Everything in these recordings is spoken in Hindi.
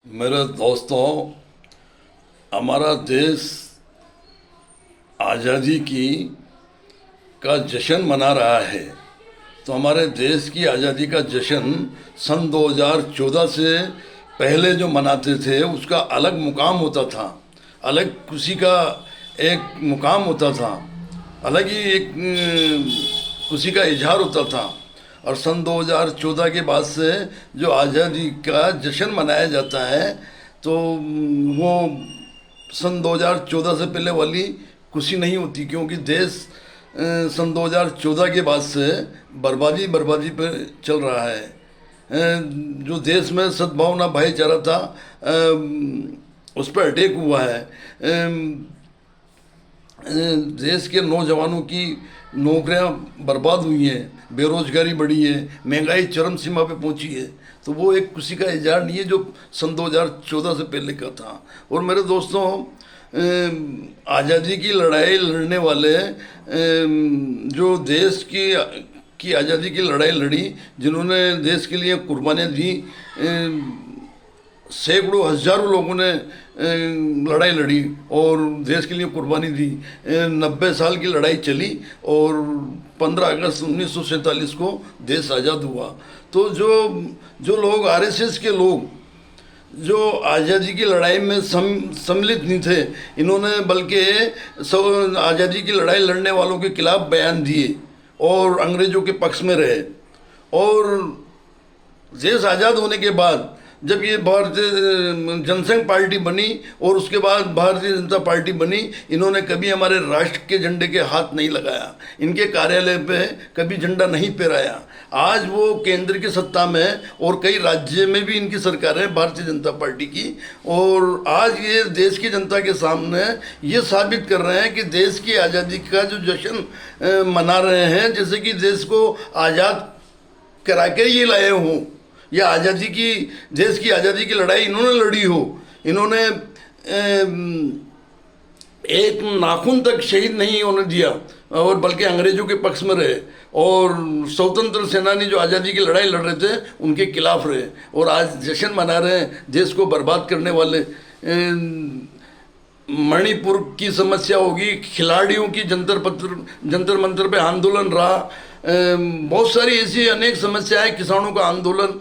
मेरे दोस्तों, हमारा देश आज़ादी की का जश्न मना रहा है। तो हमारे देश की आज़ादी का जश्न सन 2014 से पहले जो मनाते थे उसका अलग मुकाम होता था, अलग खुशी का एक मुकाम होता था, अलग ही एक खुशी का इजहार होता था। और सन 2014 के बाद से जो आज़ादी का जश्न मनाया जाता है तो वो सन 2014 से पहले वाली खुशी नहीं होती, क्योंकि देश सन 2014 के बाद से बर्बादी पे चल रहा है। जो देश में सद्भावना भाईचारा था उस पर अटैक हुआ है। देश के नौजवानों की नौकरियां बर्बाद हुई हैं, बेरोजगारी बढ़ी है, महंगाई चरम सीमा पे पहुंची है। तो वो एक खुशी का इजहार नहीं है जो सन 2014 से पहले का था। और मेरे दोस्तों, आज़ादी की लड़ाई लड़ने वाले जो देश की आज़ादी की लड़ाई लड़ी, जिन्होंने देश के लिए कुर्बानियाँ दी, सैकड़ों हजारों लोगों ने लड़ाई लड़ी और देश के लिए कुर्बानी दी। 90 साल की लड़ाई चली और 15 अगस्त 1947 को देश आज़ाद हुआ। तो जो लोग आरएसएस के लोग जो आज़ादी की लड़ाई में सम्मिलित नहीं थे, इन्होंने बल्कि आज़ादी की लड़ाई लड़ने वालों के खिलाफ बयान दिए और अंग्रेज़ों के पक्ष में रहे। और देश आज़ाद होने के बाद जब ये भारतीय जनसंघ पार्टी बनी और उसके बाद भारतीय जनता पार्टी बनी, इन्होंने कभी हमारे राष्ट्र के झंडे के हाथ नहीं लगाया, इनके कार्यालय पे कभी झंडा नहीं फहराया। आज वो केंद्र की सत्ता में और कई राज्य में भी इनकी सरकार है भारतीय जनता पार्टी की। और आज ये देश की जनता के सामने ये साबित कर रहे हैं कि देश की आज़ादी का जो जश्न मना रहे हैं, जैसे कि देश को आज़ाद करा के ये लाए हों, या आज़ादी की देश की आज़ादी की लड़ाई इन्होंने लड़ी हो। इन्होंने एक नाखून तक शहीद नहीं होने दिया और बल्कि अंग्रेज़ों के पक्ष में रहे और स्वतंत्र सेनानी जो आज़ादी की लड़ाई लड़ रहे थे उनके खिलाफ रहे। और आज जश्न मना रहे हैं देश को बर्बाद करने वाले। मणिपुर की समस्या होगी, खिलाड़ियों की जंतर मंतर पे आंदोलन रहा, बहुत सारी ऐसी अनेक समस्याएं, किसानों का आंदोलन,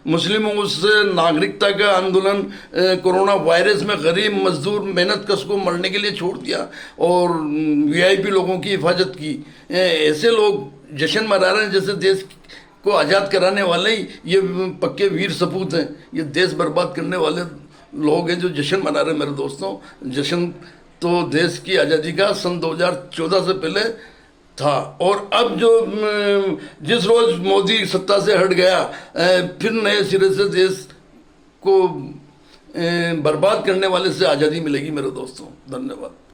मुस्लिमों से नागरिकता का आंदोलन, कोरोना वायरस में गरीब मजदूर मेहनत कश को मरने के लिए छोड़ दिया और वीआईपी लोगों की हिफाजत की। ऐसे लोग जश्न मना रहे हैं जैसे देश को आज़ाद कराने वाले ही ये पक्के वीर सपूत हैं। ये देश बर्बाद करने वाले लोग हैं जो जश्न मना रहे हैं। मेरे दोस्तों, जश्न तो देश की आज़ादी का सन 2014 से पहले था। और अब जो जिस रोज मोदी सत्ता से हट गया, फिर नए सिरे से देश को बर्बाद करने वाले से आज़ादी मिलेगी। मेरे दोस्तों, धन्यवाद।